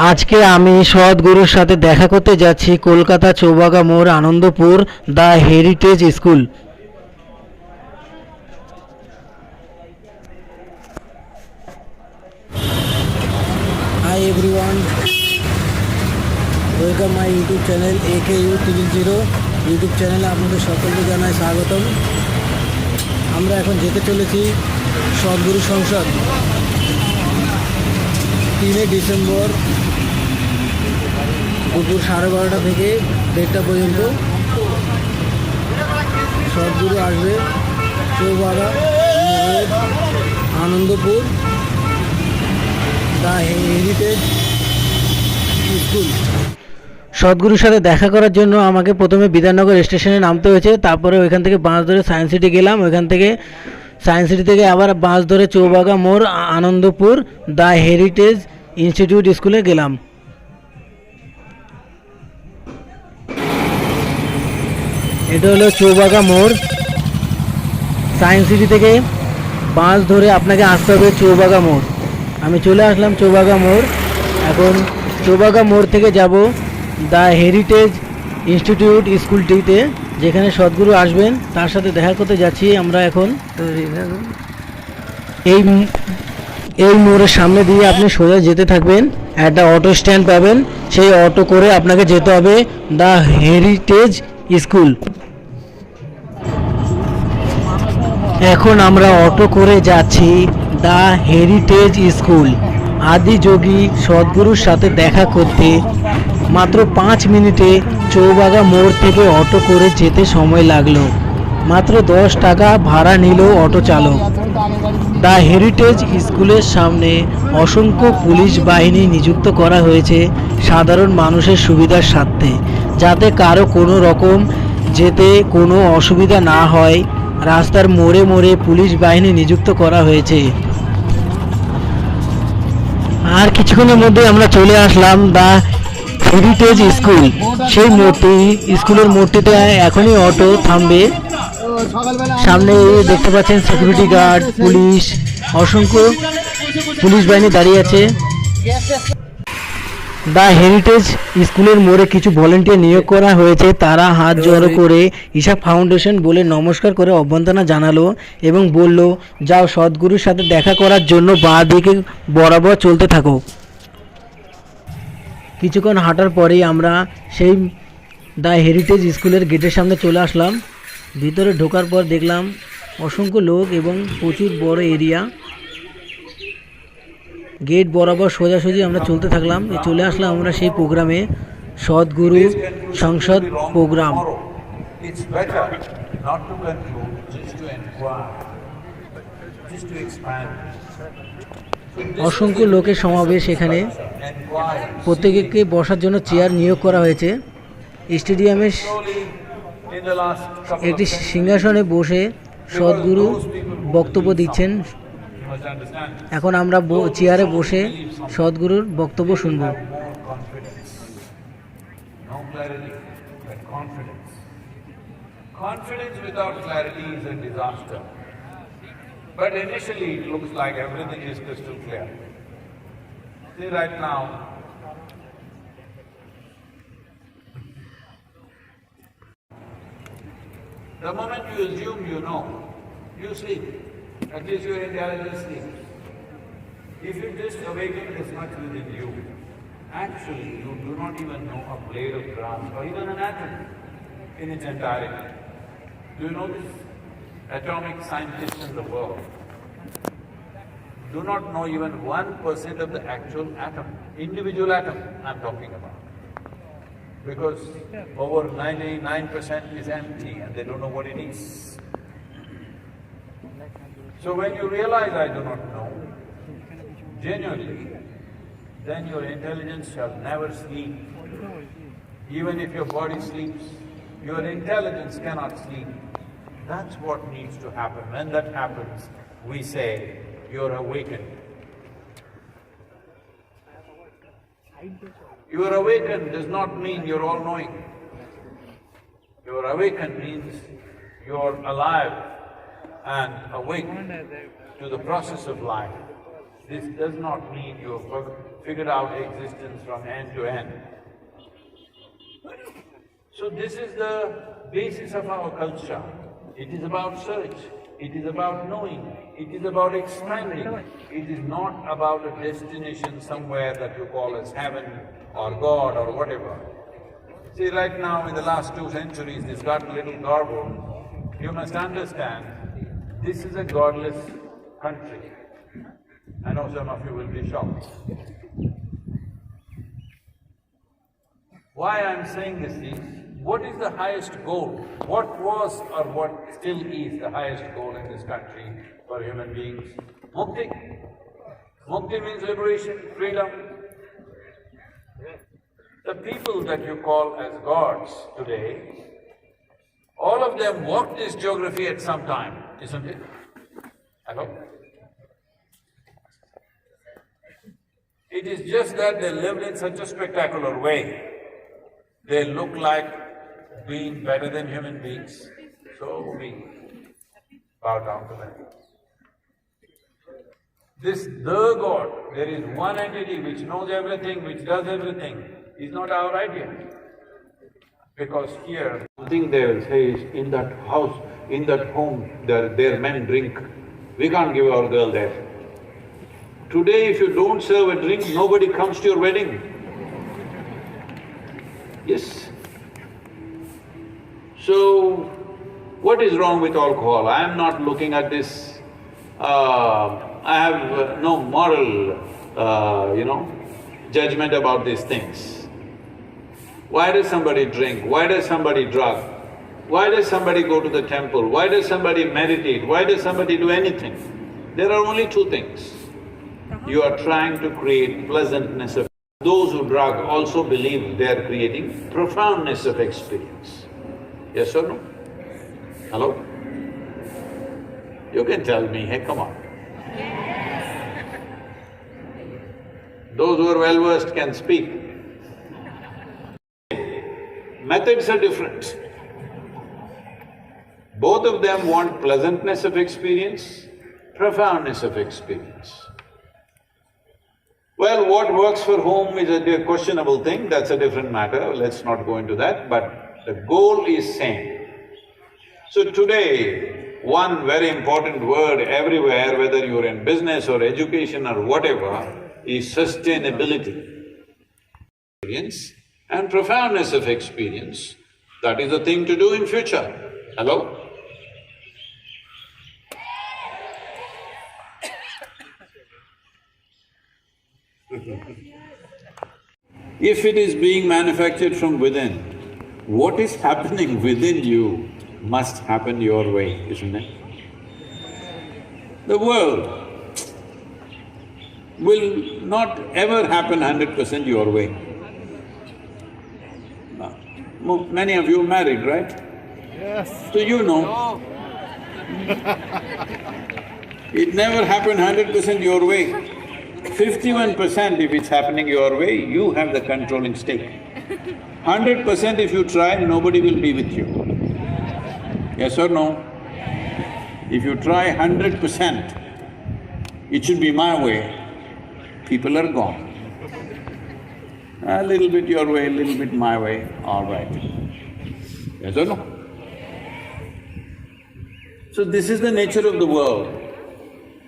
আজকে আমি সদ্গুরুর সাথে দেখা করতে যাচ্ছি কলকাতা চৌবাগা মোড় Anandapur the heritage school. Hi everyone, welcome my YouTube channel AKU00 YouTube চ্যানেলে আপনাদের সকলকে জানাই স্বাগতম। আমরা এখন যেতে চলেছি সদ্গুরু সংসদ 3 ডিসেম্বর দুপুর 12:30 থেকে 1:30 পর্যন্ত সদ্গুরু আসবে Choubhaga Anandpur the heritage school. সদ্গুরুর সাথে দেখা করার জন্য আমাকে প্রথমে বিধাননগর স্টেশনে নামতে হয়েছে, তারপরে ওইখান থেকে বাস ধরে সায়েন্স সিটি গেলাম। ওইখান থেকে সায়েন্স সিটি থেকে আবার বাস ধরে চৌবাগা মোড় আনন্দপুর দ্য হেরিটেজ ইনস্টিটিউট স্কুলে গেলাম। এটা হলো চৌবাগা মোড়। সায়েন্স সিটি থেকে বাস ধরে আপনাকে আসতে হবে চৌবাগা মোড়। আমি চলে আসলাম চৌবাগা মোড়। এখন চৌবাগা মোড় থেকে যাব দ্য হেরিটেজ ইনস্টিটিউট স্কুলটিতে, যেখানে সদ্গুরু আসবেন, তার সাথে দেখা করতে যাচ্ছি আমরা এখন। এই মোড়ের সামনে দিয়ে আপনি সোজা যেতে থাকবেন, একটা অটো স্ট্যান্ড পাবেন, সেই অটো করে আপনাকে যেতে হবে দ্য হেরিটেজ স্কুল। এখন আমরা অটো করে যাচ্ছি দ্য হেরিটেজ স্কুল। আদিযোগী সদ্গুরুর সাথে দেখা করতে মাত্র 5 মিনিটে চৌবাগা মোড় থেকে অটো করে যেতে সময় লাগলো। মাত্র 10 টাকা ভাড়া নিল অটো চালক। দ্য হেরিটেজ স্কুলের সামনে অসংখ্য পুলিশ বাহিনী নিযুক্ত করা হয়েছে সাধারণ মানুষের সুবিধার স্বার্থে, যাতে কারো কোনো রকম যেতে কোনো অসুবিধা না হয়। রাস্তার মোড়ে মোড়ে পুলিশ বাহিনী নিযুক্ত করা হয়েছে। আর কিছুক্ষণের মধ্যে আমরা চলে আসলাম দ্য হেরিটেজ স্কুল। সেই মোড়টি, স্কুলের মোড়টিতে এখনই অটো থামবে। সামনে দেখতে পাচ্ছেন সিকিউরিটি গার্ড, পুলিশ, অসংখ্য পুলিশ বাহিনী দাঁড়িয়ে আছে। দ্য হেরিটেজ স্কুলের মোড়ে কিছু ভলেন্টিয়ার নিয়োগ করা হয়েছে। তারা হাত জড়ো করে ঈশা ফাউন্ডেশন বলে নমস্কার করে অভ্যর্থনা জানালো এবং বলল, যাও সদ্গুরুর সাথে দেখা করার জন্য বাঁ দিকে বরাবর চলতে থাকো। কিছুক্ষণ হাঁটার পরেই আমরা সেই দ্য হেরিটেজ স্কুলের গেটের সামনে চলে আসলাম। ভিতরে ঢোকার পর দেখলাম অসংখ্য লোক এবং প্রচুর বড় এরিয়া। গেট বরাবর সোজাসুজি আমরা চলতে থাকলাম। চলে আসলাম আমরা সেই প্রোগ্রামে, সদ্গুরু সংসদ প্রোগ্রাম। অসংখ্য লোকের সমাবেশ এখানে। প্রত্যেককে বসার জন্য চেয়ার নিয়োগ করা হয়েছে। স্টেডিয়ামের একটি সিংহাসনে বসে সদ্গুরু বক্তব্য দিচ্ছেন। এখন আমরা চেয়ারে বসে সদ্গুরুর বক্তব্য শুনব। Confidence without clarity is a disaster. But initially it looks like everything is crystal clear. See right now, the moment you assume you know, you sleep. At least your intelligence sleeps. If you just awaken this much within you, actually you do not even know a blade of grass or even an atom in its entirety. Do you know this? Atomic scientists in the world do not know even 1% of the actual atom, individual atom I'm talking about. Because over 99% is empty and they don't know what it is. So when you realize I do not know, genuinely, then your intelligence shall never sleep. Even if your body sleeps, your intelligence cannot sleep. That's what needs to happen. When that happens, we say, you're awakened. You're awakened does not mean you're all-knowing. You're awakened means you're alive and awake to the process of life. This does not mean you've figured out existence from end to end. So this is the basis of our culture. It is about search, it is about knowing, it is about expanding. It is not about a destination somewhere that you call as heaven or God or whatever. See, right now in the last 2 centuries, it's gotten a little garbled. You must understand, this is a godless country. I know some of you will be shocked. Why I'm saying this is, what is the highest goal? What was or what still is the highest goal in this country for human beings? Mukti. Mukti means liberation, freedom. The people that you call as gods today, all of them walked this geography at some time, isn't it? Hello? It is just that they lived in such a spectacular way. They look like being better than human beings, so we bow down to them. This the God, there is one entity which knows everything, which does everything, is not our idea. Because here, something there says, in that house, in that home, their men drink. We can't give our girl there. Today, if you don't serve a drink, nobody comes to your wedding. Yes. So, what is wrong with alcohol? I am not looking at this… I have no moral, judgment about these things. Why does somebody drink? Why does somebody drug? Why does somebody go to the temple? Why does somebody meditate? Why does somebody do anything? There are only 2 things. You are trying to create pleasantness of… Those who drug also believe they are creating profoundness of experience. Yes or no? Hello? You can tell me, hey, come on. Those who are well-versed can speak. Methods are different. Both of them want pleasantness of experience, profoundness of experience. Well, what works for whom is a questionable thing, that's a different matter, let's not go into that, but the goal is same. So today, one very important word everywhere, whether you're in business or education or whatever, is sustainability. Experience and profoundness of experience, that is the thing to do in future. Hello? If it is being manufactured from within, what is happening within you must happen your way, isn't it? The world will not ever happen 100% your way. Many of you are married, right? Yes. So you know. It never happened 100% your way. 51% if it's happening your way, you have the controlling stake. 100% if you try, nobody will be with you. Yes or no? If you try 100%, it should be my way, people are gone. A little bit your way, a little bit my way, all right. Yes or no? So this is the nature of the world.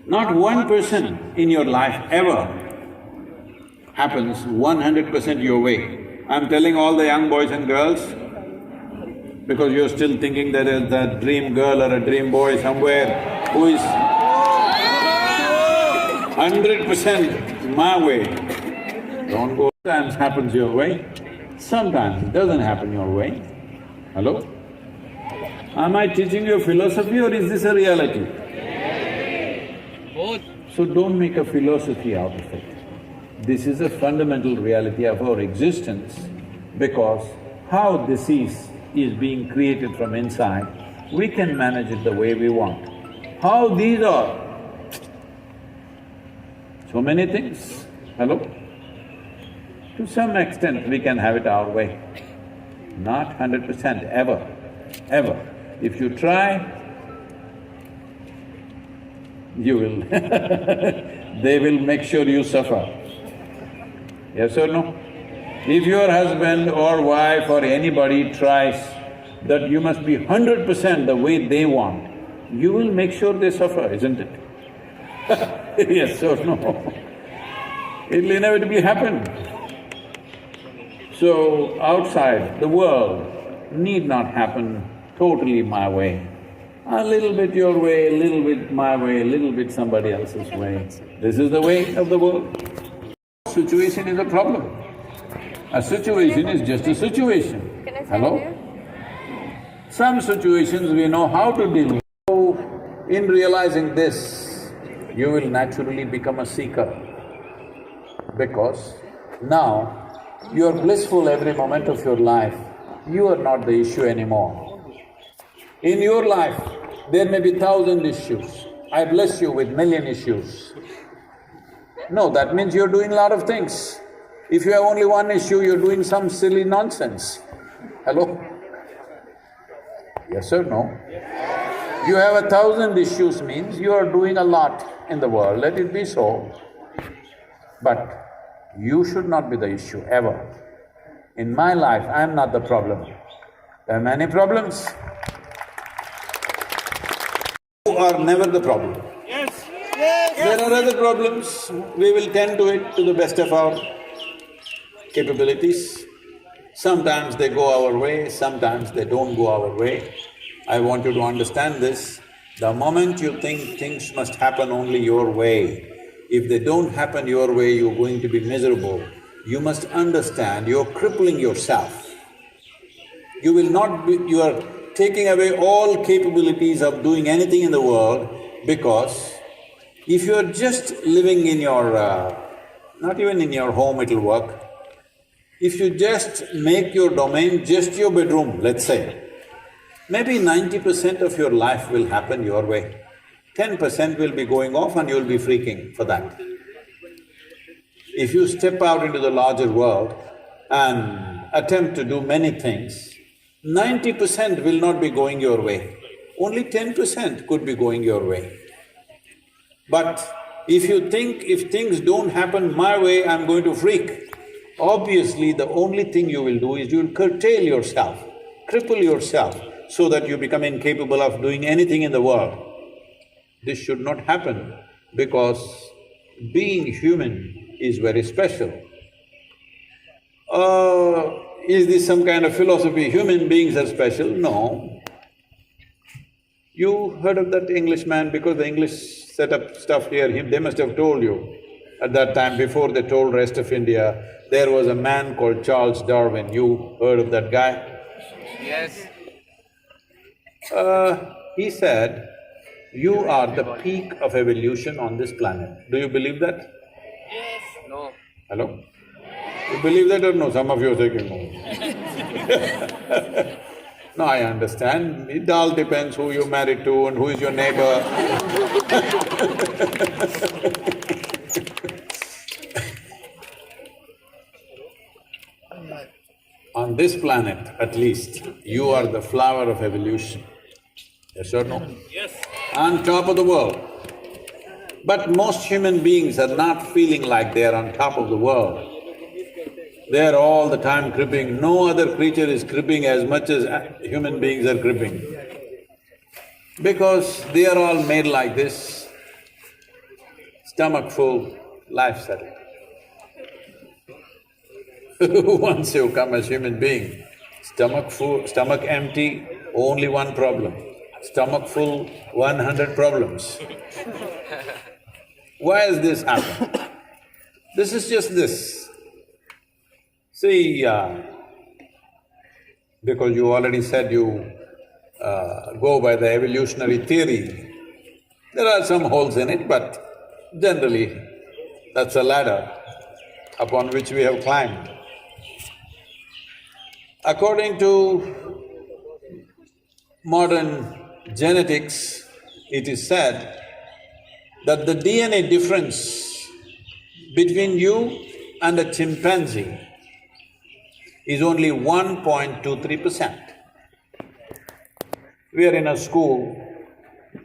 Not one person in your life ever happens 100% your way. I'm telling all the young boys and girls, because you're still thinking there is that dream girl or a dream boy somewhere who is 100% my way. Don't go… Sometimes happens your way, sometimes it doesn't happen your way. Hello? Am I teaching you philosophy or is this a reality? Both. So don't make a philosophy out of it. This is a fundamental reality of our existence, because how this is being created from inside, we can manage it the way we want. How these are, so many things, hello? To some extent we can have it our way, not 100% ever, ever. If you try, you will they will make sure you suffer. Yes or no? If your husband or wife or anybody tries that you must be 100% the way they want, you will make sure they suffer, isn't it? Yes or no? It'll inevitably happen. So, outside, the world need not happen totally my way. A little bit your way, a little bit my way, a little bit somebody else's way. This is the way of the world. Situation is a problem. A situation is just a situation. Hello? Some situations we know how to deal with. So, in realizing this, you will naturally become a seeker. Because now, you are blissful every moment of your life, you are not the issue anymore. In your life, there may be 1,000 issues. I bless you with million issues. No, that means you're doing a lot of things. If you have only one issue, you're doing some silly nonsense. Hello? Yes or no? You have 1,000 issues means you are doing a lot in the world, let it be so. But you should not be the issue, ever. In my life, I am not the problem. There are many problems. You are never the problem. Yes. Yes. There are other problems, we will tend to it to the best of our capabilities. Sometimes they go our way, sometimes they don't go our way. I want you to understand this. The moment you think things must happen only your way, if they don't happen your way, you're going to be miserable. You must understand you're crippling yourself. You will not be… you are taking away all capabilities of doing anything in the world because if you're just living in your… not even in your home it'll work. If you just make your domain just your bedroom, let's say, maybe 90% of your life will happen your way. 10% will be going off and you'll be freaking for that. If you step out into the larger world and attempt to do many things, 90% will not be going your way, only 10% could be going your way. But if you think, if things don't happen my way, I'm going to freak, obviously the only thing you will do is you will curtail yourself, cripple yourself so that you become incapable of doing anything in the world. This should not happen because being human is very special. Is this some kind of philosophy, human beings are special? No. You heard of that Englishman, because the English set up stuff here, they must have told you. At that time, before they told rest of India, there was a man called Charles Darwin. You heard of that guy? Yes. He said, you are the peak of evolution on this planet. Do you believe that? Yes. No. Hello? You believe that or no? Some of you are saying no. No, I understand. It all depends who you're married to and who is your neighbor. On this planet, at least, you are the flower of evolution. Yes or no? Yes. On top of the world. But most human beings are not feeling like they're on top of the world. They're all the time cribbing. No other creature is cribbing as much as human beings are cribbing. Because they are all made like this, stomach full, life settled. Once you come as human being, stomach full, stomach empty, only one problem. Stomach full, 100 problems. Why has this happened? This is just this. See, because you already said you go by the evolutionary theory, there are some holes in it, but generally that's a ladder upon which we have climbed. According to modern genetics, it is said that the DNA difference between you and a chimpanzee is only 1.23%. We are in a school,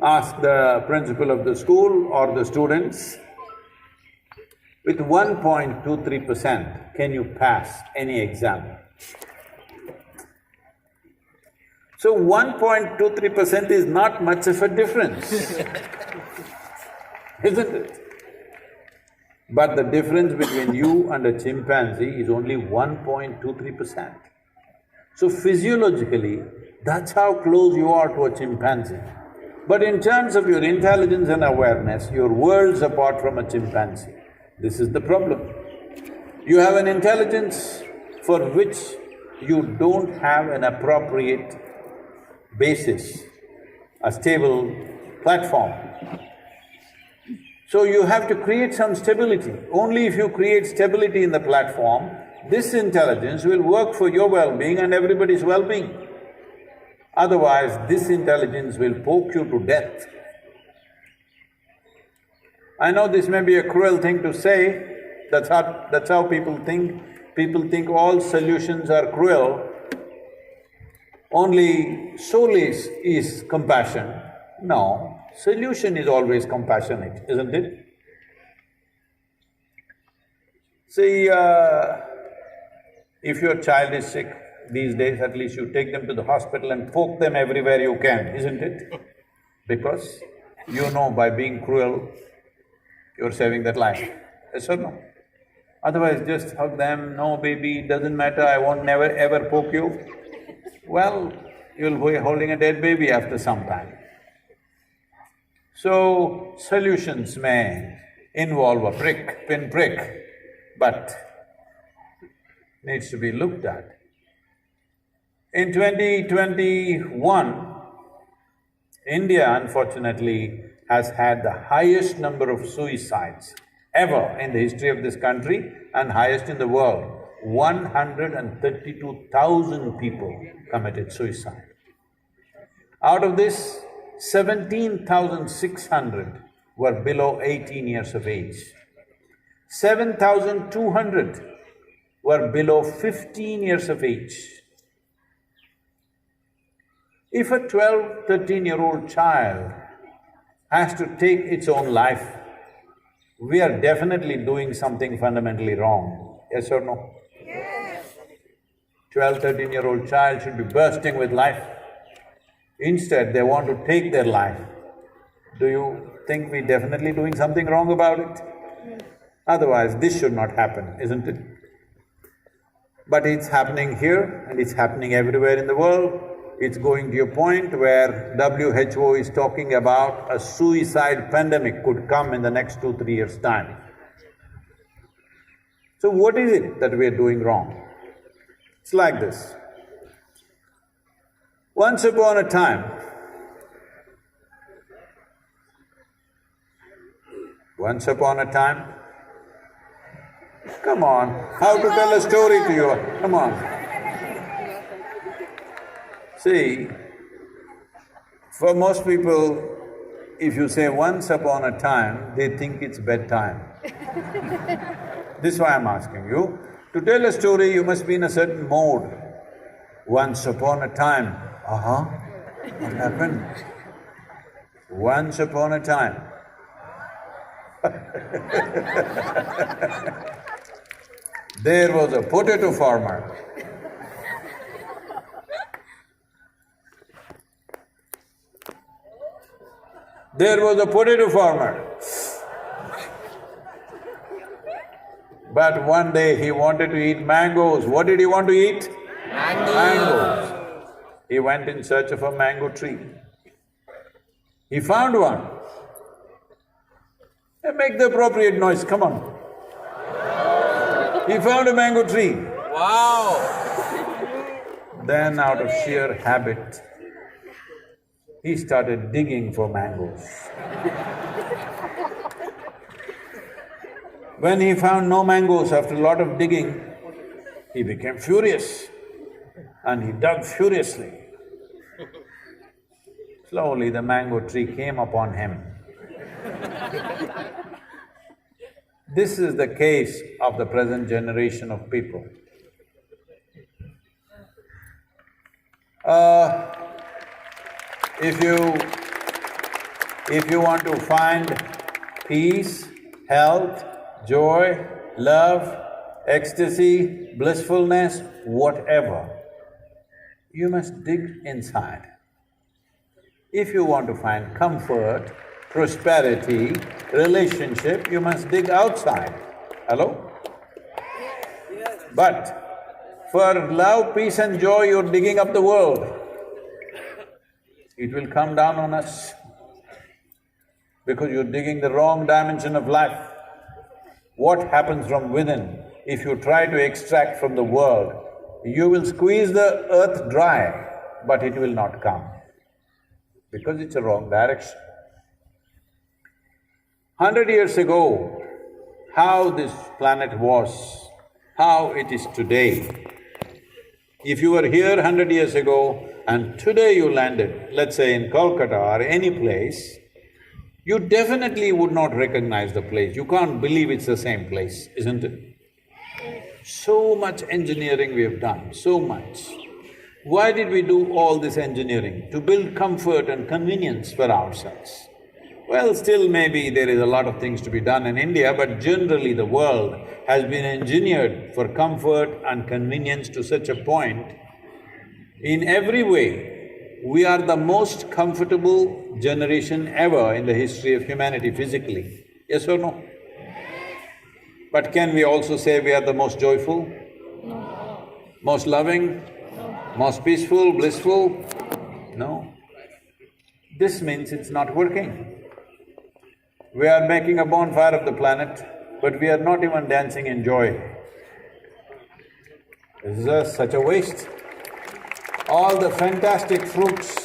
ask the principal of the school or the students, With 1.23%, can you pass any exam? So 1.23% is not much of a difference, isn't it? But the difference between you and a chimpanzee is only 1.23%. So physiologically, that's how close you are to a chimpanzee. But in terms of your intelligence and awareness, you're worlds apart from a chimpanzee. This is the problem. You have an intelligence for which you don't have an appropriate basis, a stable platform. So you have to create some stability. Only if you create stability in the platform, this intelligence will work for your well-being and everybody's well-being. Otherwise, this intelligence will poke you to death. I know this may be a cruel thing to say, that's how people think. People think all solutions are cruel. Only solace is compassion. No, solution is always compassionate, isn't it? See, if your child is sick these days, at least you take them to the hospital and poke them everywhere you can, isn't it? Because you know by being cruel, you're saving that life, yes or no? Otherwise, just hug them, no baby, doesn't matter, I won't never ever poke you. Well, you'll be holding a dead baby after some time. So, solutions may involve a pinprick, but needs to be looked at. In 2021, India unfortunately has had the highest number of suicides ever in the history of this country and highest in the world. 132,000 people committed suicide. Out of this, 17,600 were below 18 years of age. 7,200 were below 15 years of age. If a 12, 13-year-old child has to take its own life, we are definitely doing something fundamentally wrong, yes or no? Yes. 12, 13-year-old child should be bursting with life. Instead, they want to take their life. Do you think we're definitely doing something wrong about it? Otherwise, this should not happen, isn't it? But it's happening here and it's happening everywhere in the world. It's going to a point where WHO is talking about a suicide pandemic could come in the next 2-3 years' time. So what is it that we're doing wrong? It's like this. Once upon a time, come on, how to tell a story to you? Come on. See, for most people, if you say once upon a time, they think it's bedtime. This is why I'm asking you. To tell a story, you must be in a certain mode. Once upon a time, what happened? Once upon a time. There was a potato farmer. There was a potato farmer. But one day he wanted to eat mangoes. What did he want to eat? Mangoes. He went in search of a mango tree. He found one. Hey, make the appropriate noise, come on. He found a mango tree. Wow! Then out of sheer habit, he started digging for mangoes. When he found no mangoes after a lot of digging, he became furious and he dug furiously. Slowly the mango tree came upon him. This is the case of the present generation of people. If you want to find peace, health, joy, love, ecstasy, blissfulness, whatever, you must dig inside. If you want to find comfort, prosperity, relationship, you must dig outside. Hello? But for love, peace and joy, you're digging up the world. It will come down on us because you're digging the wrong dimension of life. What happens from within, if you try to extract from the world, you will squeeze the earth dry, but it will not come because it's a wrong direction. 100 years ago, how this planet was, how it is today. If you were here 100 years ago and today you landed, let's say in Kolkata or any place, you definitely would not recognize the place. You can't believe it's the same place, isn't it? So much engineering we have done, so much. Why did we do all this engineering? To build comfort and convenience for ourselves. Well, still maybe there is a lot of things to be done in India, but generally the world has been engineered for comfort and convenience to such a point. In every way, we are the most comfortable generation ever in the history of humanity physically. Yes or no? But can we also say we are the most joyful? No. Most loving? No. Most peaceful, blissful? No. This means it's not working. We are making a bonfire of the planet, but we are not even dancing in joy. This is such a waste. All the fantastic fruits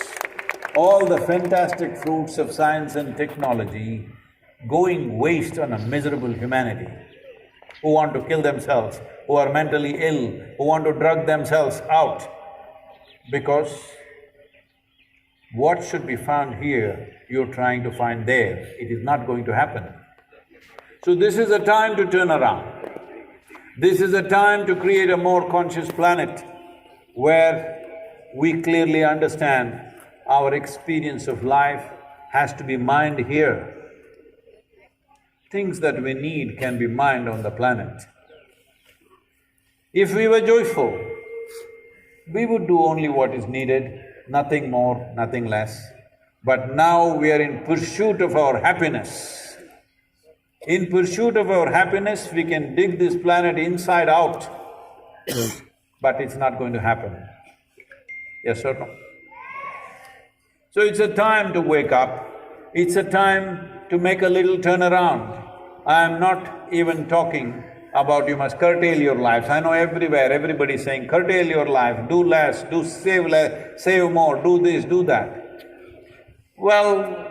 of science and technology going waste on a miserable humanity who want to kill themselves, who are mentally ill, who want to drug themselves out. Because what should be found here, you're trying to find there. It is not going to happen. So this is a time to turn around. This is a time to create a more conscious planet where we clearly understand our experience of life has to be mined here. Things that we need can be mined on the planet. If we were joyful, we would do only what is needed, nothing more, nothing less. But now we are in pursuit of our happiness. In pursuit of our happiness, we can dig this planet inside out, but it's not going to happen. Yes or no? So it's a time to wake up, it's a time to make a little turnaround. I am not even talking about you must curtail your lives. I know everywhere, everybody is saying, curtail your life, do less, save more, do this, do that. Well,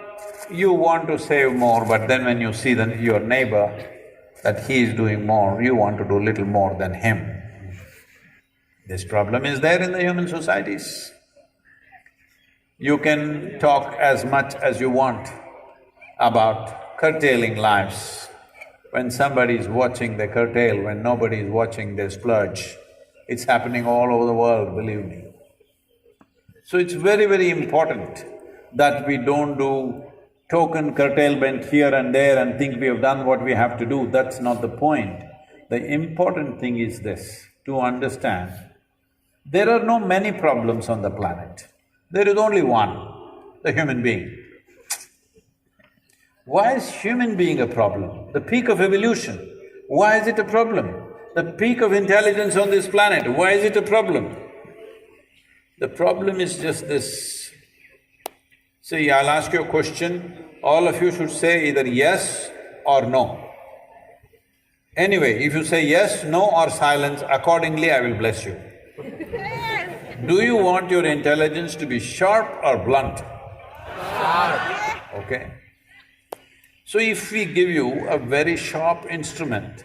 you want to save more, but then when you see your neighbor, that he is doing more, you want to do little more than him. This problem is there in the human societies. You can talk as much as you want about curtailing lives. When somebody is watching, they curtail. When nobody is watching, they splurge. It's happening all over the world, believe me. So it's very, very important that we don't do token curtailment here and there and think we have done what we have to do. That's not the point. The important thing is this, to understand, there are no many problems on the planet. There is only one, the human being. Why is human being a problem? The peak of evolution, why is it a problem? The peak of intelligence on this planet, why is it a problem? The problem is just this. See, I'll ask you a question, all of you should say either yes or no. Anyway, if you say yes, no or silence, accordingly I will bless you. Do you want your intelligence to be sharp or blunt? Sharp. Okay. So if we give you a very sharp instrument,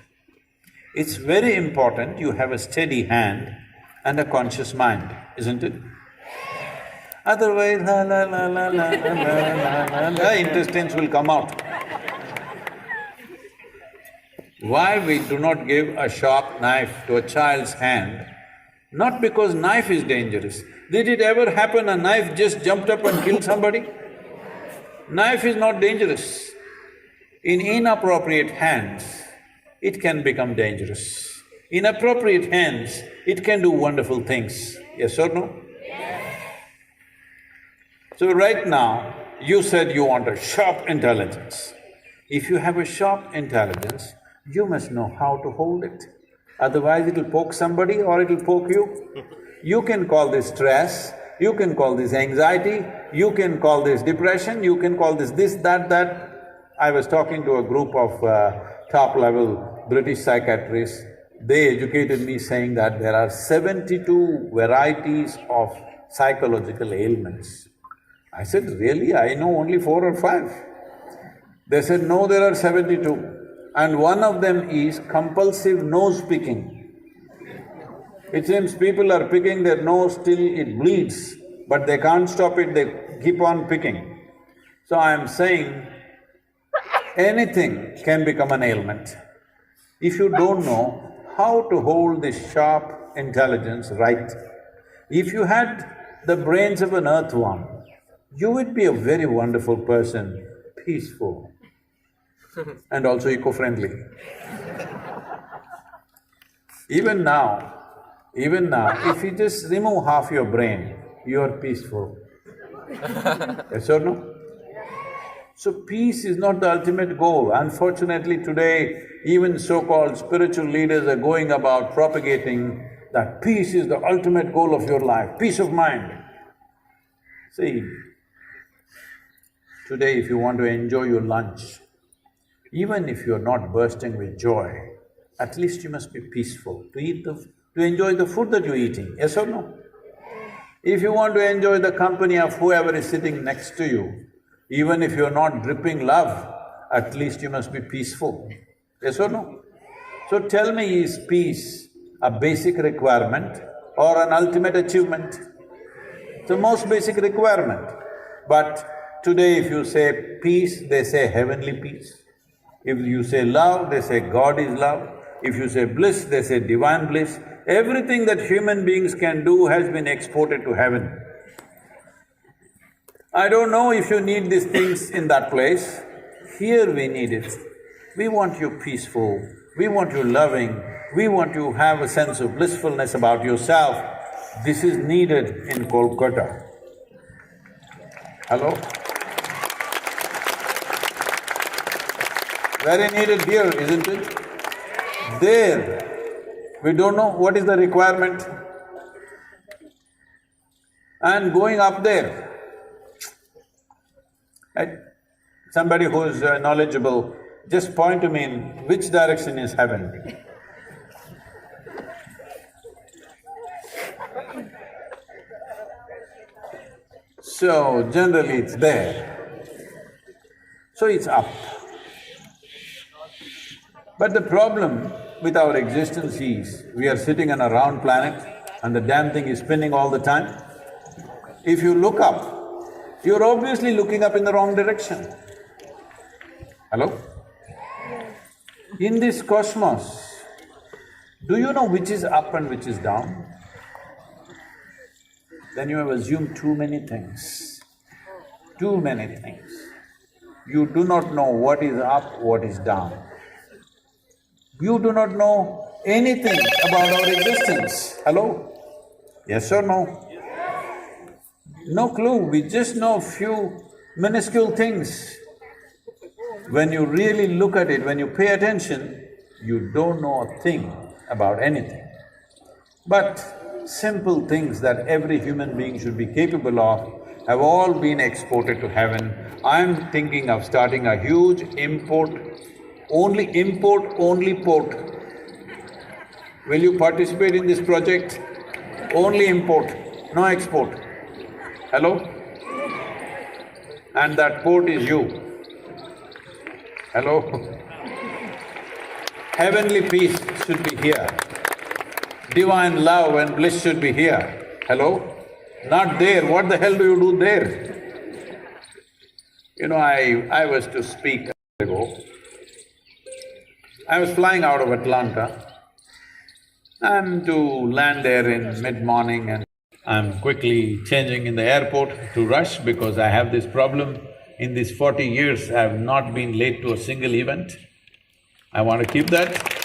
it's very important you have a steady hand and a conscious mind, isn't it? Otherwise, la la la la la la la la, intestines will come out. Why we do not give a sharp knife to a child's hand? Not because knife is dangerous. Did it ever happen a knife just jumped up and killed somebody? Knife is not dangerous. In inappropriate hands, it can become dangerous. In appropriate hands, it can do wonderful things. Yes or no? So right now, you said you want a sharp intelligence. If you have a sharp intelligence, you must know how to hold it. Otherwise it'll poke somebody or it'll poke you. You can call this stress, you can call this anxiety, you can call this depression, you can call this, that. I was talking to a group of top-level British psychiatrists. They educated me saying that there are 72 varieties of psychological ailments. I said, really? I know only 4 or 5. They said, no, there are 72. And one of them is compulsive nose picking. It seems people are picking their nose till it bleeds, but they can't stop it, they keep on picking. So I am saying, anything can become an ailment. If you don't know how to hold this sharp intelligence right, if you had the brains of an earthworm, you would be a very wonderful person, peaceful and also eco-friendly. Even now, if you just remove half your brain, you are peaceful. Yes or no? So peace is not the ultimate goal. Unfortunately today, even so-called spiritual leaders are going about propagating that peace is the ultimate goal of your life, peace of mind. See, today if you want to enjoy your lunch, even if you're not bursting with joy, at least you must be peaceful to enjoy the food that you're eating, yes or no? If you want to enjoy the company of whoever is sitting next to you, even if you're not dripping love, at least you must be peaceful, yes or no? So tell me, is peace a basic requirement or an ultimate achievement? It's the most basic requirement. But today if you say peace, they say heavenly peace. If you say love, they say God is love. If you say bliss, they say divine bliss. Everything that human beings can do has been exported to heaven. I don't know if you need these things in that place. Here we need it. We want you peaceful, we want you loving, we want you to have a sense of blissfulness about yourself. This is needed in Kolkata. Hello? Very needed here, isn't it? There, we don't know what is the requirement. And going up there, somebody who is knowledgeable, just point to me in which direction is heaven. So, generally it's there. So it's up. But the problem with our existence is, we are sitting on a round planet and the damn thing is spinning all the time. If you look up, you're obviously looking up in the wrong direction. Hello? In this cosmos, do you know which is up and which is down? Then you have assumed too many things. Too many things. You do not know what is up, what is down. You do not know anything about our existence. Hello? Yes or no? No clue, we just know few minuscule things. When you really look at it, when you pay attention, you don't know a thing about anything. But simple things that every human being should be capable of have all been exported to heaven. I'm thinking of starting a huge import, only port. Will you participate in this project? Only import, no export. Hello? And that port is you. Hello? Heavenly peace should be here. Divine love and bliss should be here. Hello? Not there. What the hell do you do there? You know, I was to speak ago. I was flying out of Atlanta and to land there in mid-morning, and I'm quickly changing in the airport to rush because I have this problem. In these 40 years, I have not been late to a single event. I want to keep that.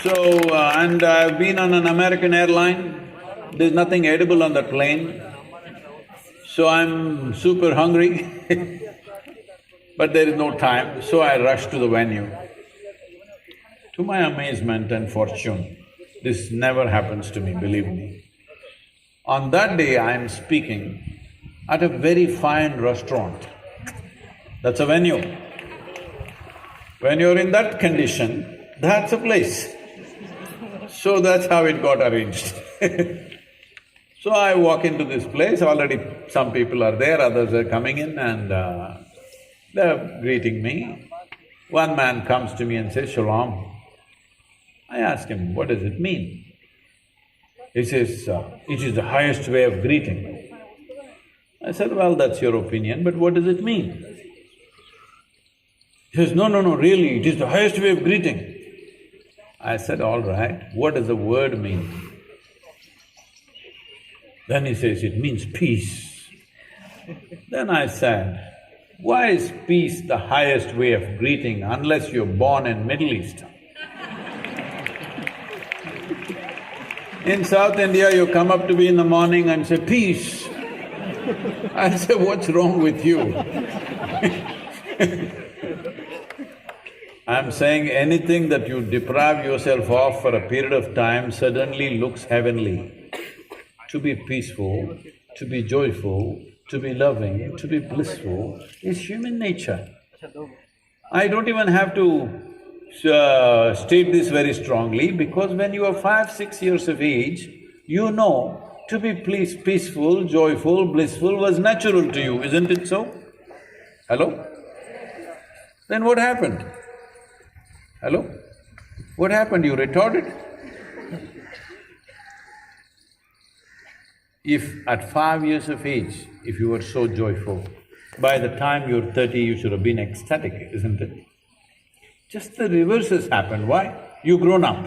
And I've been on an American airline, there's nothing edible on the plane, so I'm super hungry but there is no time, so I rush to the venue. To my amazement and fortune, this never happens to me, believe me. On that day, I am speaking at a very fine restaurant. That's a venue. When you're in that condition, that's a place. So that's how it got arranged. So I walk into this place, already some people are there, others are coming in and they're greeting me. One man comes to me and says, "Shalom." I ask him, "What does it mean?" He says, "It is the highest way of greeting." I said, "Well, that's your opinion, but what does it mean?" He says, no, really, it is the highest way of greeting." I said, "All right, what does the word mean?" Then he says, "It means peace." Then I said, "Why is peace the highest way of greeting unless you're born in Middle East? In South India, you come up to me in the morning and say, 'Peace.' I say, 'What's wrong with you?' I'm saying anything that you deprive yourself of for a period of time suddenly looks heavenly. To be peaceful, to be joyful, to be loving, to be blissful is human nature. I don't even have to state this very strongly because when you are 5, 6 years of age, you know to be peaceful, joyful, blissful was natural to you, isn't it so? Hello? Then what happened? Hello? What happened? You retorted? If at 5 years of age, if you were so joyful, by the time you're 30, you should have been ecstatic, isn't it? Just the reverse has happened. Why? You've grown up.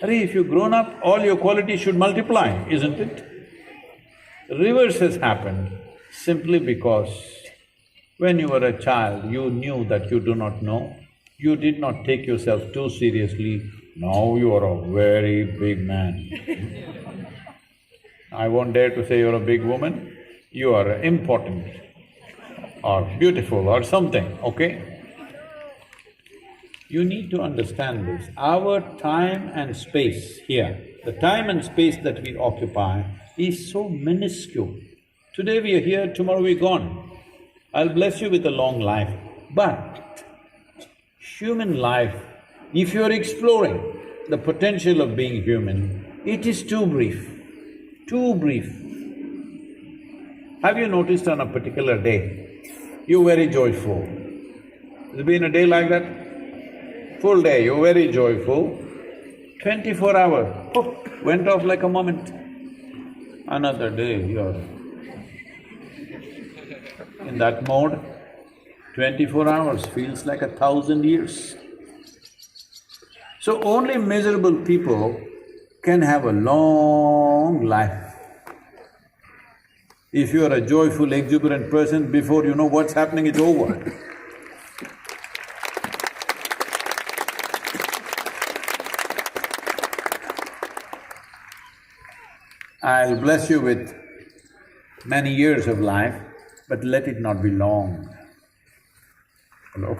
Arey, if you've grown up, all your qualities should multiply, isn't it? Reverse has happened simply because when you were a child, you knew that you do not know, you did not take yourself too seriously, now you are a very big man. I won't dare to say you're a big woman, you are important or beautiful or something, okay? You need to understand this. Our time and space here, the time and space that we occupy is so minuscule. Today we are here, tomorrow we're gone. I'll bless you with a long life, but human life, if you're exploring the potential of being human, it is too brief, too brief. Have you noticed on a particular day, you're very joyful? Has there been a day like that? Full day, you're very joyful, 24 hours, went off like a moment. Another day, you're in that mode, 24 hours feels like 1,000 years. So only miserable people can have a long life. If you are a joyful, exuberant person, before you know what's happening, it's over. I'll bless you with many years of life, but let it not be long. Hello?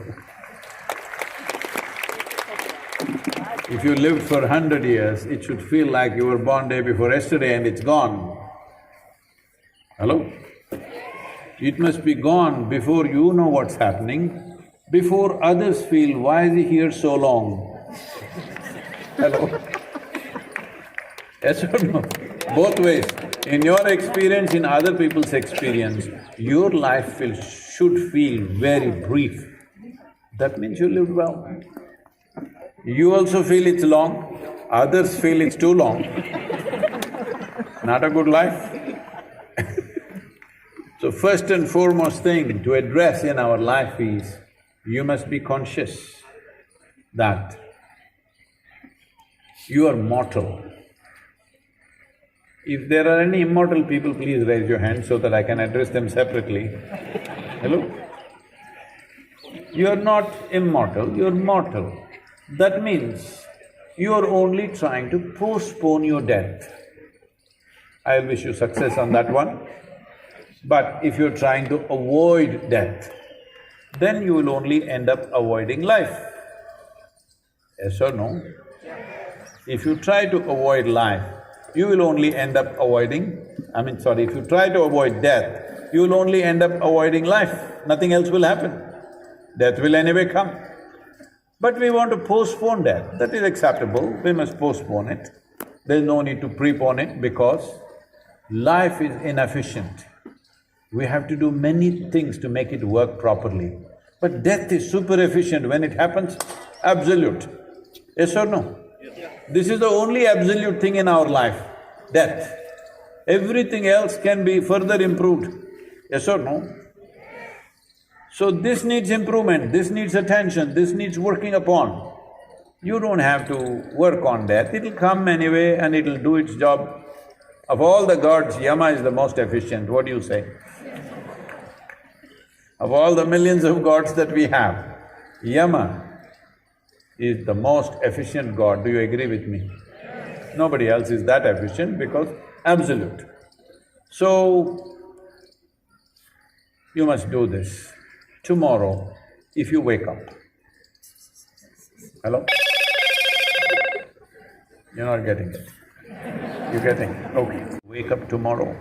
If you lived for 100 years, it should feel like you were born day before yesterday and it's gone. Hello? It must be gone before you know what's happening, before others feel, why is he here so long? Hello? Yes or no? Both ways. In your experience, in other people's experience, your life should feel very brief. That means you lived well. You also feel it's long, others feel it's too long. Not a good life. So first and foremost thing to address in our life is, you must be conscious that you are mortal. If there are any immortal people, please raise your hand so that I can address them separately. Hello? You are not immortal, you are mortal. That means you are only trying to postpone your death. I wish you success on that one. But if you're trying to avoid death, then you will only end up avoiding life. Yes or no? If you try to avoid life, you will only end up if you try to avoid death, you will only end up avoiding life. Nothing else will happen. Death will anyway come. But we want to postpone death, that is acceptable, we must postpone it. There's no need to prepone it because life is inefficient. We have to do many things to make it work properly. But death is super efficient. When it happens, absolute. Yes or no? This is the only absolute thing in our life, death. Everything else can be further improved. Yes or no? So this needs improvement, this needs attention, this needs working upon. You don't have to work on death, it'll come anyway and it'll do its job. Of all the gods, Yama is the most efficient, what do you say? Of all the millions of gods that we have, Yama is the most efficient god, do you agree with me? Nobody else is that efficient because absolute. So, you must do this. Tomorrow, if you wake up… Hello? You're not getting it. You're getting it, okay. Wake up tomorrow,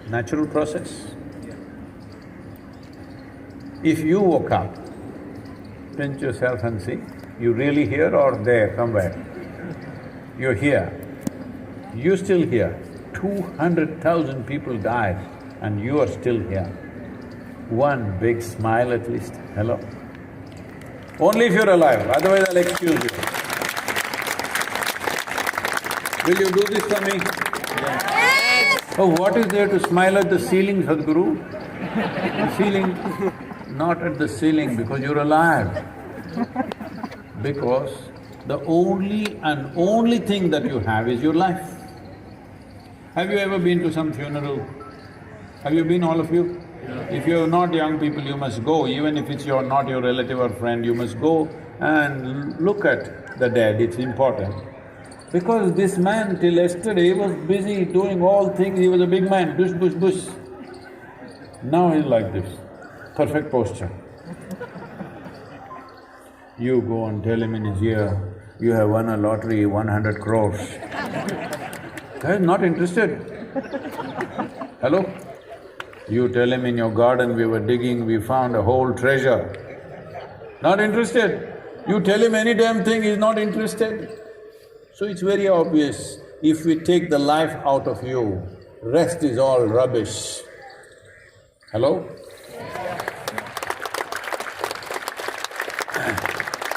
natural process. If you woke up, pinch yourself and see, you really here or there somewhere? You're here. You're still here. 200,000 people died and you are still here. One big smile at least, hello? Only if you're alive, otherwise I'll excuse you. Will you do this for me? Yes. Oh, what is there to smile at the ceiling, Sadhguru? The ceiling… Not at the ceiling because you're alive. Because the only thing that you have is your life. Have you ever been to some funeral? Have you been, all of you? Yeah. If you're not young people, you must go, even if it's not your relative or friend, you must go and look at the dead, it's important. Because this man till yesterday was busy doing all things, he was a big man, bush, bush, bush. Now he's like this, perfect posture. You go and tell him in his ear, you have won a lottery, 100 crores. Guy is not interested. Hello? You tell him in your garden we were digging, we found a whole treasure. Not interested. You tell him any damn thing, he's not interested. So it's very obvious, if we take the life out of you, rest is all rubbish. Hello?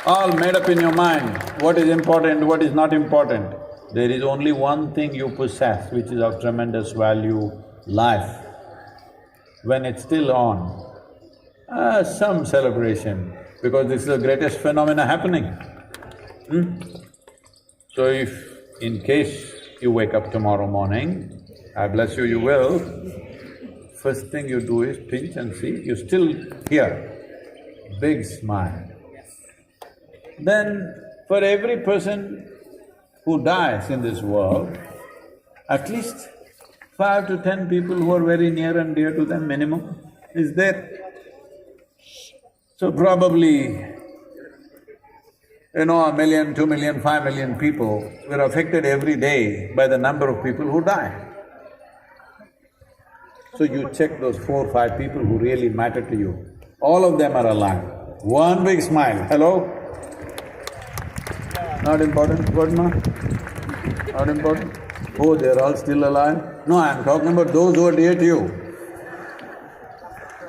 All made up in your mind, what is important, what is not important. There is only one thing you possess which is of tremendous value, life. When it's still on, some celebration, because this is the greatest phenomena happening. So if in case you wake up tomorrow morning, I bless you, you will, first thing you do is pinch and see, you're still here, big smile. Then for every person who dies in this world, at least 5 to 10 people who are very near and dear to them minimum is there. So probably, 1 million, 2 million, 5 million people were affected every day by the number of people who die. So you check those 4 or 5 people who really matter to you, all of them are alive. One big smile, hello? Not important, what ma? Not important? Oh, they're all still alive? No, I'm talking about those who are dear to you.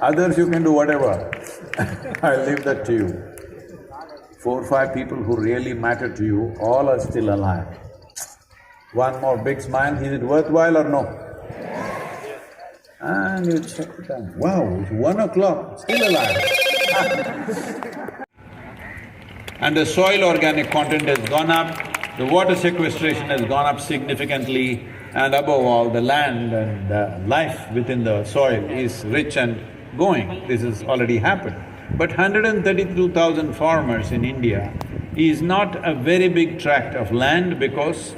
Others you can do whatever, I'll leave that to you. 4 or 5 people who really matter to you, all are still alive. One more big smile, is it worthwhile or no? And you check the time, wow, it's 1 o'clock, still alive. And the soil organic content has gone up, the water sequestration has gone up significantly, and above all, the land and the life within the soil is rich and going. This has already happened. But 132,000 farmers in India is not a very big tract of land because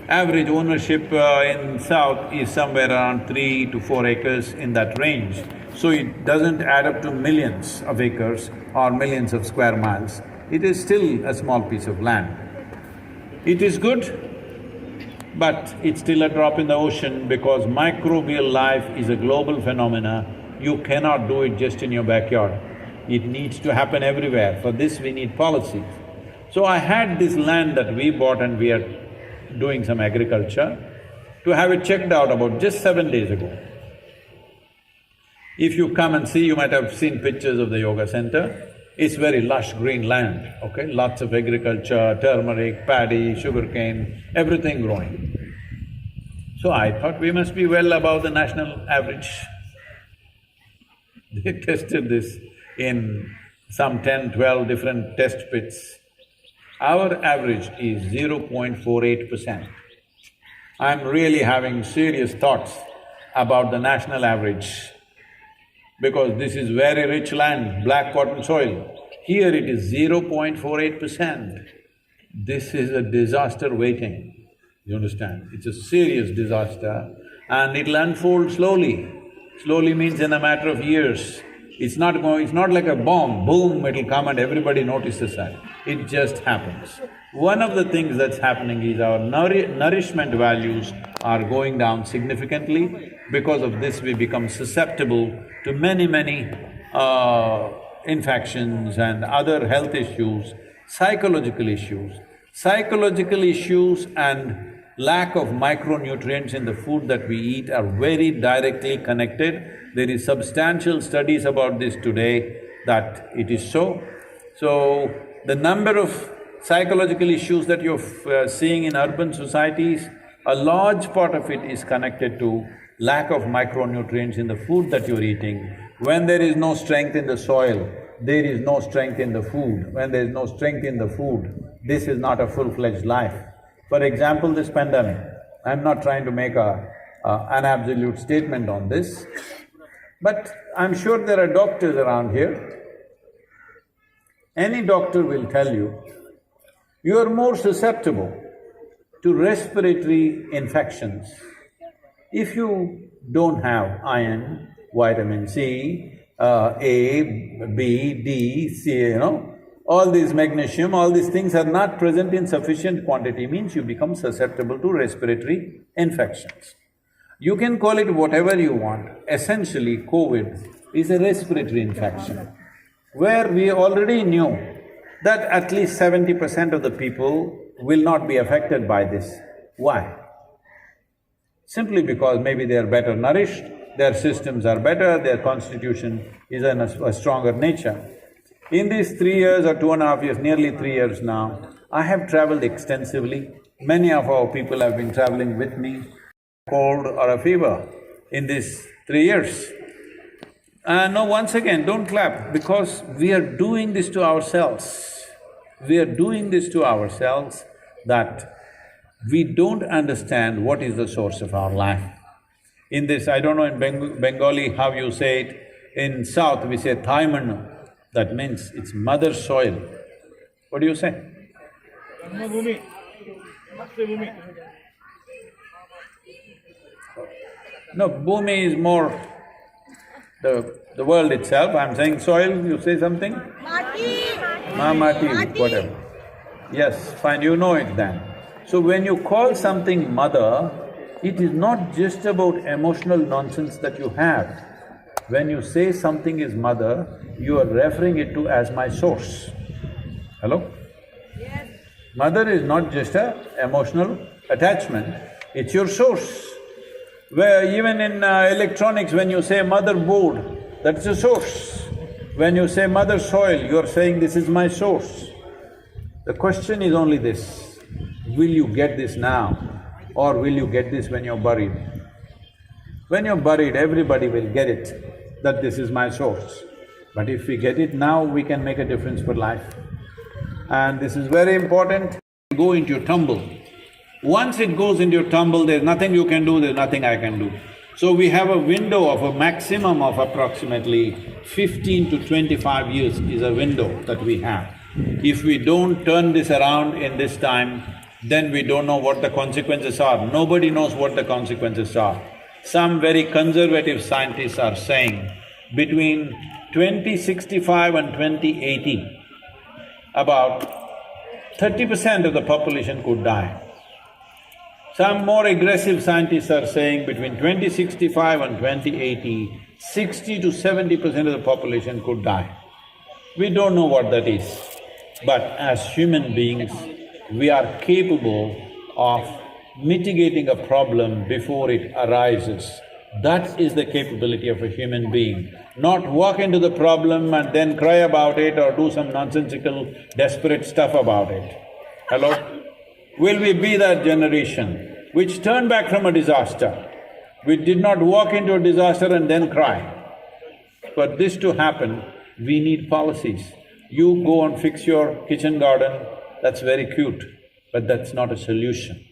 average ownership in south is somewhere around 3 to 4 acres in that range. So it doesn't add up to millions of acres or millions of square miles. It is still a small piece of land. It is good, but it's still a drop in the ocean because microbial life is a global phenomena. You cannot do it just in your backyard. It needs to happen everywhere. For this we need policies. So I had this land that we bought and we are doing some agriculture, to have it checked out about just 7 days ago. If you come and see, you might have seen pictures of the yoga center. It's very lush green land, okay? Lots of agriculture, turmeric, paddy, sugarcane, everything growing. So I thought we must be well above the national average. They tested this in some 10, 12 different test pits. Our average is 0.48%. I'm really having serious thoughts about the national average because this is very rich land, black cotton soil. Here it is 0.48%. This is a disaster waiting, you understand? It's a serious disaster and it'll unfold slowly. Slowly means in a matter of years. It's not like a bomb, boom, it'll come and everybody notices that. It just happens. One of the things that's happening is our nourishment values are going down significantly. Because of this, we become susceptible to many infections and other health issues, psychological issues. Psychological issues and lack of micronutrients in the food that we eat are very directly connected. There is substantial studies about this today that it is so. So, the number of psychological issues that you're seeing in urban societies, a large part of it is connected to lack of micronutrients in the food that you're eating. When there is no strength in the soil, there is no strength in the food. When there is no strength in the food, this is not a full-fledged life. For example, this pandemic, I'm not trying to make an absolute statement on this, but I'm sure there are doctors around here. Any doctor will tell you, you are more susceptible to respiratory infections if you don't have iron, vitamin C, A, B, D, C, all these magnesium, all these things are not present in sufficient quantity, means you become susceptible to respiratory infections. You can call it whatever you want, essentially COVID is a respiratory infection, where we already knew that at least 70% of the people will not be affected by this. Why? Simply because maybe they are better nourished, their systems are better, their constitution is in a stronger nature. In these 3 years or 2.5 years, nearly 3 years now, I have traveled extensively. Many of our people have been traveling with me, cold or a fever, in these 3 years. No, once again, don't clap, because we are doing this to ourselves. We are doing this to ourselves that we don't understand what is the source of our life. In this, I don't know in Bengali how you say it, in South we say Thaimannu, that means it's mother soil. What do you say? No, bhumi is more the world itself. I'm saying soil, you say something? Mati, whatever. Yes, fine, you know it then. So when you call something mother, it is not just about emotional nonsense that you have. When you say something is mother, you are referring it to as my source. Hello? Yes. Mother is not just a emotional attachment, it's your source. Where even in electronics, when you say motherboard, that's a source. When you say mother soil, you're saying this is my source. The question is only this, will you get this now or will you get this when you're buried? When you're buried, everybody will get it, that this is my source. But if we get it now, we can make a difference for life. And this is very important, go into your tumble. Once it goes into your tumble, there's nothing you can do, there's nothing I can do. So we have a window of a maximum of approximately 15 to 25 years is a window that we have. If we don't turn this around in this time, then we don't know what the consequences are. Nobody knows what the consequences are. Some very conservative scientists are saying between 2065 and 2080, about 30% of the population could die. Some more aggressive scientists are saying between 2065 and 2080, 60 to 70% of the population could die. We don't know what that is, but as human beings, we are capable of mitigating a problem before it arises. That is the capability of a human being, not walk into the problem and then cry about it or do some nonsensical, desperate stuff about it. Hello? Will we be that generation which turned back from a disaster, which did not walk into a disaster and then cry? For this to happen, we need policies. You go and fix your kitchen garden, that's very cute, but that's not a solution.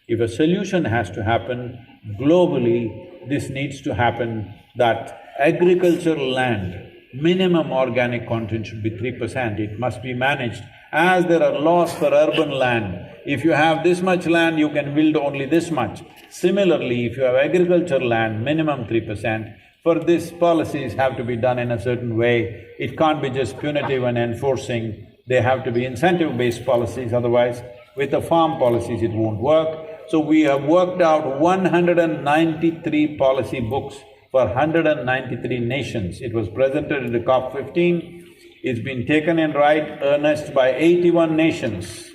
If a solution has to happen globally, this needs to happen that agricultural land, minimum organic content should be 3%, it must be managed. As there are laws for urban land, if you have this much land, you can build only this much. Similarly, if you have agricultural land, minimum 3%, for this policies have to be done in a certain way. It can't be just punitive and enforcing, they have to be incentive-based policies, otherwise with the farm policies it won't work. So we have worked out 193 policy books for 193 nations. It was presented at the COP15. It's been taken in right earnest by 81 nations.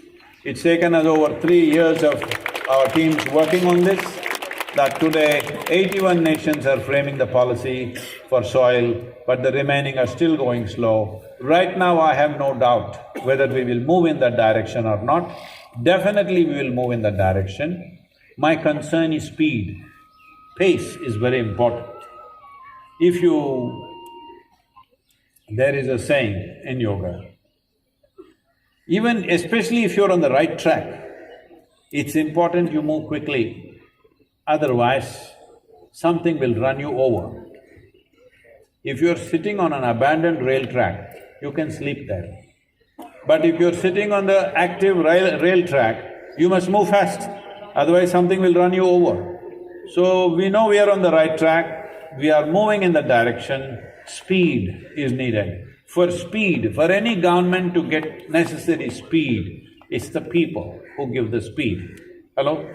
It's taken us over 3 years of our teams working on this, that today 81 nations are framing the policy for soil, but the remaining are still going slow. Right now I have no doubt whether we will move in that direction or not. Definitely we will move in that direction. My concern is speed. Pace is very important. If you… There is a saying in yoga, even especially if you're on the right track, it's important you move quickly, otherwise something will run you over. If you're sitting on an abandoned rail track, you can sleep there. But if you're sitting on the active rail track, you must move fast, otherwise something will run you over. So we know we are on the right track, we are moving in that direction, speed is needed. For speed, for any government to get necessary speed, it's the people who give the speed. Hello?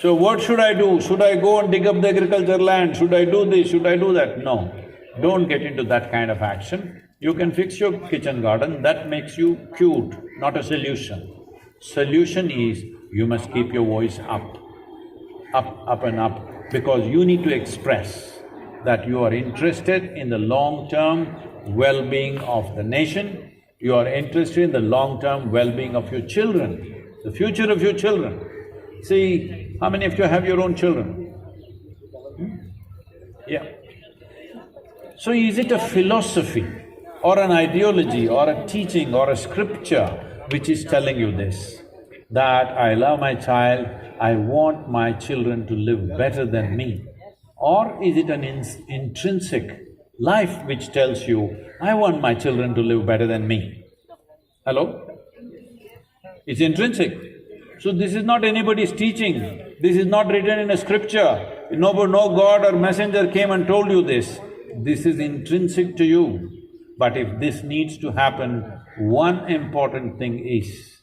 So what should I do? Should I go and dig up the agricultural land? Should I do this? Should I do that? No, don't get into that kind of action. You can fix your kitchen garden, that makes you cute, not a solution. Solution is, you must keep your voice up and up, because you need to express that you are interested in the long-term well-being of the nation, you are interested in the long-term well-being of your children, the future of your children. See, how many of you have your own children? Yeah. So is it a philosophy or an ideology or a teaching or a scripture which is telling you this, that I love my child, I want my children to live better than me? Or is it an intrinsic life which tells you, I want my children to live better than me? Hello? It's intrinsic. So this is not anybody's teaching, this is not written in a scripture, no God or messenger came and told you this. This is intrinsic to you. But if this needs to happen, one important thing is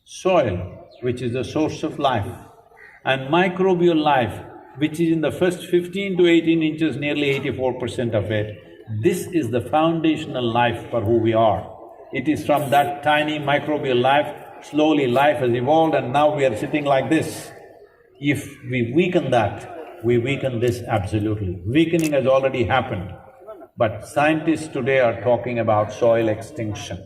soil, which is the source of life, and microbial life, which is in the first 15 to 18 inches, nearly 84% of it. This is the foundational life for who we are. It is from that tiny microbial life, slowly life has evolved and now we are sitting like this. If we weaken that, we weaken this absolutely. Weakening has already happened. But scientists today are talking about soil extinction.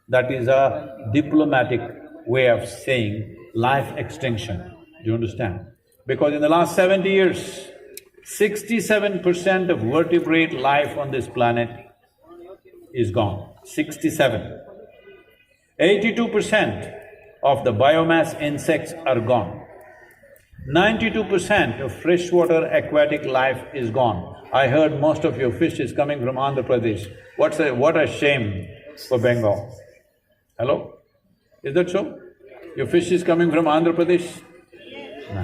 That is a diplomatic way of saying life extinction. Do you understand? Because in the last 70 years, 67% of vertebrate life on this planet is gone. 67. 82% of the biomass insects are gone. 92% of freshwater aquatic life is gone. I heard most of your fish is coming from Andhra Pradesh. What a shame for Bengal. Hello? Is that so? Your fish is coming from Andhra Pradesh? No.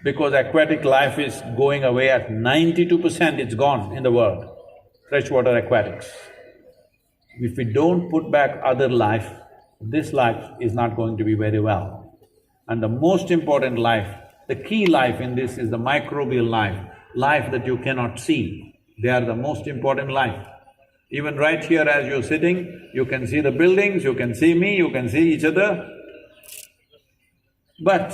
Because aquatic life is going away at 92%, it's gone in the world, freshwater aquatics. If we don't put back other life, this life is not going to be very well. And the most important life, the key life in this is the microbial life, life that you cannot see. They are the most important life. Even right here as you're sitting, you can see the buildings, you can see me, you can see each other. But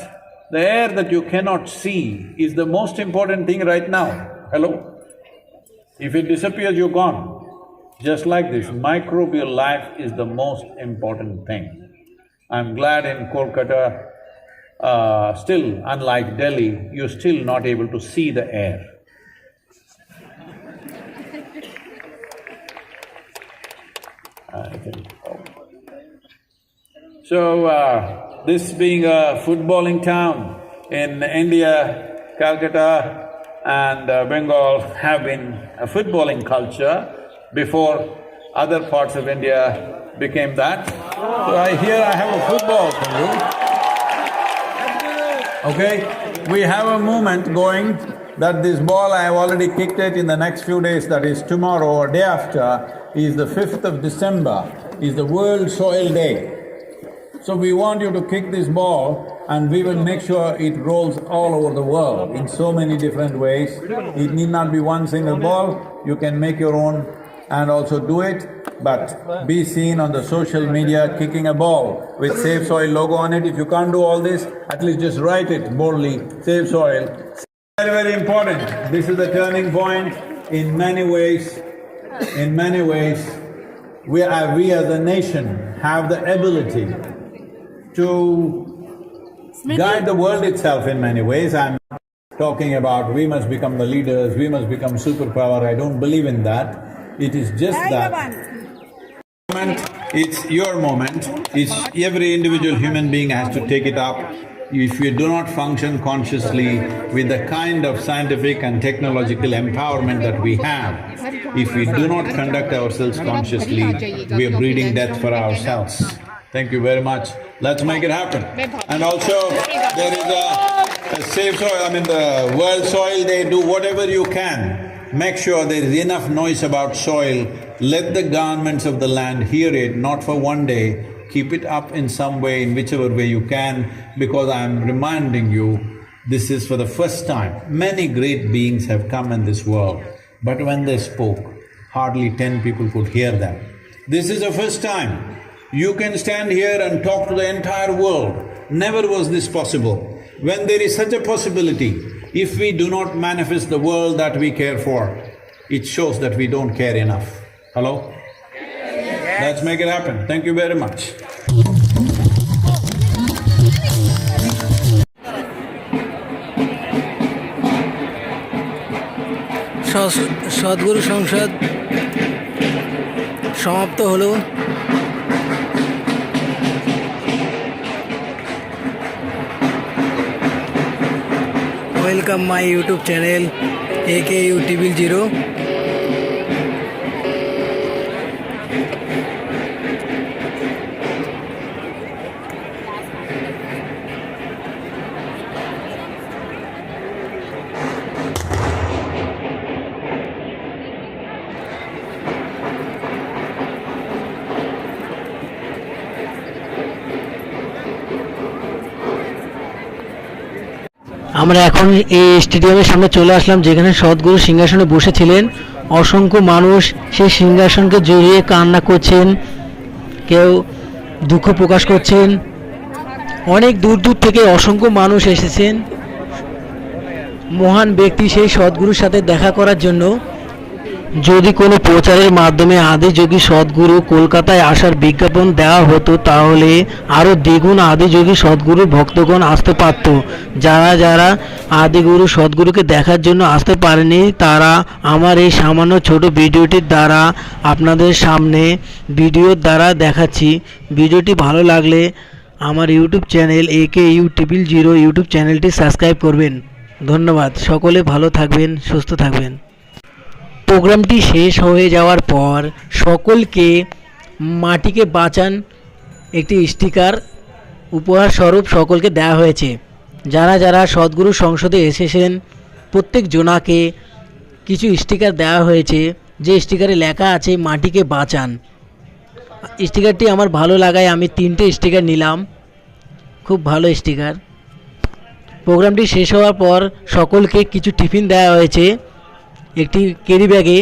the air that you cannot see is the most important thing right now. Hello? If it disappears, you're gone. Just like this, microbial life is the most important thing. I'm glad in Kolkata, still, unlike Delhi, you're still not able to see the air. So, this being a footballing town in India, Calcutta and Bengal have been a footballing culture before other parts of India became that. So here I have a football for you. Okay? We have a movement going that this ball I have already kicked it in the next few days, that is tomorrow or day after, is the 5th of December, is the World Soil Day. So we want you to kick this ball and we will make sure it rolls all over the world in so many different ways. It need not be one single ball, you can make your own and also do it, but be seen on the social media kicking a ball with Save Soil logo on it. If you can't do all this, at least just write it boldly, Save Soil. Very, very important. This is the turning point in many ways. In many ways, we as a nation have the ability to guide the world itself in many ways. I'm not talking about we must become the leaders, we must become superpower, I don't believe in that. It is just that it's your moment, it's every individual human being has to take it up. If you do not function consciously with the kind of scientific and technological empowerment that we have, if we do not conduct ourselves consciously, we are breeding death for ourselves. Thank you very much. Let's make it happen. And also, there is a Save Soil, the World Soil Day, do whatever you can. Make sure there is enough noise about soil. Let the governments of the land hear it, not for one day. Keep it up in some way, in whichever way you can, because I am reminding you, this is for the first time. Many great beings have come in this world, but when they spoke, hardly 10 people could hear them. This is the first time. You can stand here and talk to the entire world. Never was this possible. When there is such a possibility, if we do not manifest the world that we care for, it shows that we don't care enough. Hello? Yes. Let's make it happen. Thank you very much. সদ্গুরু সংসদ সমাপ্ত হলো। Welcome my YouTube channel AKU000। আমরা এখন এই স্টেডিয়ামের সামনে চলে আসলাম, যেখানে সদ্গুরু সিংহাসনে বসেছিলেন। অসংখ্য মানুষ সেই সিংহাসনকে জড়িয়ে কান্না করছেন, কেউ দুঃখ প্রকাশ করছেন। অনেক দূর দূর থেকে অসংখ্য মানুষ এসেছেন মহান ব্যক্তি সেই সদ্গুরুর সাথে দেখা করার জন্য। যদি কোনো প্রচারের মাধ্যমে আদিযোগী সদ্গুরু কলকাতায় আসার বিজ্ঞাপন দেওয়া হতো, তাহলে আরও দ্বিগুণ আদিযোগী সদ্গুরুর ভক্তগণ আসতে পারত। যারা যারা আদিগুরু সদ্গুরুকে দেখার জন্য আসতে পারেনি, তারা আমার এই সামান্য ছোট ভিডিওটির দ্বারা আপনাদের সামনে ভিডিওর দ্বারা দেখাচ্ছি। ভিডিওটি ভালো লাগলে আমার ইউটিউব চ্যানেল AKU000 ইউটিউব চ্যানেলটি সাবস্ক্রাইব করবেন। ধন্যবাদ। সকলে ভালো থাকবেন, সুস্থ থাকবেন। প্রোগ্রামটি শেষ হয়ে যাওয়ার পর সকলকে মাটিকে বাঁচান একটি স্টিকার উপহার স্বরূপ সকলকে দেওয়া হয়েছে। যারা যারা সদ্গুরু সংসদে এসেছেন প্রত্যেক জনাকে কিছু স্টিকার দেওয়া হয়েছে, যে স্টিকারে লেখা আছে মাটিকে বাঁচান। স্টিকারটি আমার ভালো লাগায় আমি 3টে স্টিকার নিলাম, খুব ভালো স্টিকার। প্রোগ্রামটি শেষ হওয়ার পর সকলকে কিছু টিফিন দেওয়া হয়েছে একটি ক্যারি ব্যাগে,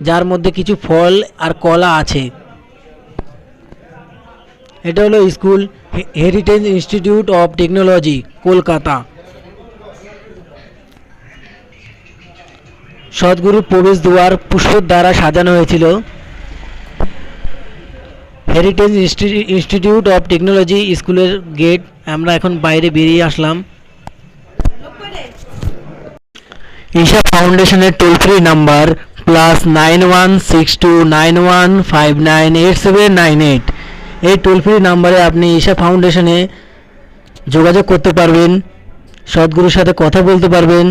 যার মধ্যে কিছু ফল আর কলা আছে। এটা হলো school heritage institute of technology Kolkata. সদ্গুরুর প্রবেশ দুয়ার পুষ্পর দ্বারা সাজানো হয়েছিল। হেরিটেজ ইনস্টিটিউট অফ টেকনোলজি স্কুলের গেট। আমরা এখন বাইরে বেরিয়ে আসলাম। ঈশা ফাউন্ডেশনের টোল ফ্রি নাম্বার +916291598798। এই টোল ফ্রি নাম্বারে আপনি ঈশা ফাউন্ডেশনে যোগাযোগ করতে পারবেন, সদ্গুরুর সাথে কথা বলতে পারবেন।